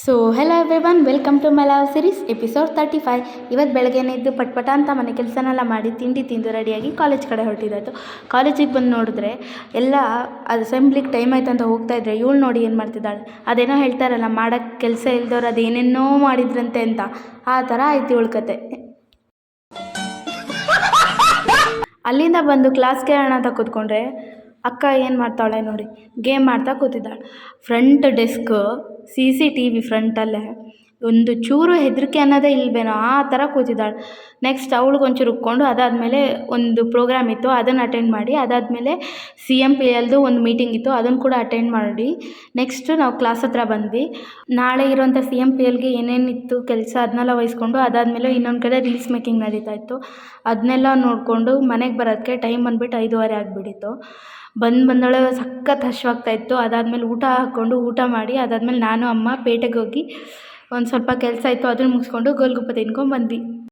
So hello everyone, welcome to my love series episode 35. ಇವತ್ತು ಬೆಳಗ್ಗೆನೇ ಇದ್ದು ಪಟ್ಪಟ ಅಂತ ಮನೆ ಕೆಲಸನೆಲ್ಲ ಮಾಡಿ ತಿಂಡಿ ತಿಂದು ರೆಡಿಯಾಗಿ ಕಾಲೇಜ್ ಕಡೆ ಹೊರಟಿದ್ದಾಯಿತು. ಕಾಲೇಜಿಗೆ ಬಂದು ನೋಡಿದ್ರೆ ಎಲ್ಲ ಅಸೆಂಬ್ಲಿಗೆ ಟೈಮ್ ಆಯ್ತು ಅಂತ ಹೋಗ್ತಾಯಿದ್ರೆ ಇವಳು ನೋಡಿ ಏನು ಮಾಡ್ತಿದ್ದಾಳೆ. ಅದೇನೋ ಹೇಳ್ತಾರಲ್ಲ, ಮಾಡೋಕ್ಕೆ ಕೆಲಸ ಇಲ್ದವ್ರು ಅದೇನೇನೋ ಮಾಡಿದ್ರಂತೆ ಅಂತ, ಆ ಥರ ಆಯ್ತು ಇವಳ ಕತೆ. ಅಲ್ಲಿಂದ ಬಂದು ಕ್ಲಾಸ್ಗೆ ಹೇಳೋಣ ಅಂತ ಕೂತ್ಕೊಂಡ್ರೆ ಅಕ್ಕ ಏನು ಮಾಡ್ತಾಳೆ ನೋಡಿ, ಗೇಮ್ ಮಾಡ್ತಾ ಕೂತಿದ್ದಾಳೆ. ಫ್ರಂಟ್ ಡೆಸ್ಕ್ CCTV ಫ್ರಂಟಲ್ಲೇ, ಒಂದು ಚೂರು ಹೆದರಿಕೆ ಅನ್ನೋದೇ ಇಲ್ವೇನೋ ಆ ಥರ ಕೂತಿದ್ದಾಳೆ. ನೆಕ್ಸ್ಟ್ ಅವಳಿಗೊಂಚೂರು ಉಕ್ಕೊಂಡು ಅದಾದಮೇಲೆ ಒಂದು ಪ್ರೋಗ್ರಾಮ್ ಇತ್ತು, ಅದನ್ನು ಅಟೆಂಡ್ ಮಾಡಿ, ಅದಾದಮೇಲೆ CMPLದು ಒಂದು ಮೀಟಿಂಗ್ ಇತ್ತು, ಅದನ್ನು ಕೂಡ ಅಟೆಂಡ್ ಮಾಡಿ ನೆಕ್ಸ್ಟ್ ನಾವು ಕ್ಲಾಸ್ ಹತ್ರ ಬಂದ್ವಿ. ನಾಳೆ ಇರೋಂಥ CMPLಗೆ ಏನೇನಿತ್ತು ಕೆಲಸ ಅದನ್ನೆಲ್ಲ ವಹಿಸ್ಕೊಂಡು ಅದಾದಮೇಲೆ ಇನ್ನೊಂದು ಕಡೆ ರೀಲ್ಸ್ ಮೇಕಿಂಗ್ ನಡೀತಾ ಇತ್ತು. ಅದನ್ನೆಲ್ಲ ನೋಡಿಕೊಂಡು ಮನೆಗೆ ಬರೋದಕ್ಕೆ ಟೈಮ್ ಬಂದುಬಿಟ್ಟು 5:30 ಆಗಿಬಿಟ್ಟಿತ್ತು. ಬಂದೊಳಗೆ ಸಖತ್ ಹಶ್ವಾಗ್ತಾಯಿತ್ತು. ಅದಾದಮೇಲೆ ಊಟ ಮಾಡಿ ಅದಾದಮೇಲೆ ನಾನು ಅಮ್ಮ ಪೇಟೆಗೆ ಹೋಗಿ ಒಂದು ಸ್ವಲ್ಪ ಕೆಲಸ ಇತ್ತು, ಅದನ್ನು ಮುಗಿಸ್ಕೊಂಡು ಗೋಲ್ಗುಪ್ಪ ತಿನ್ಕೊಂಡು ಬಂದ್ವಿ.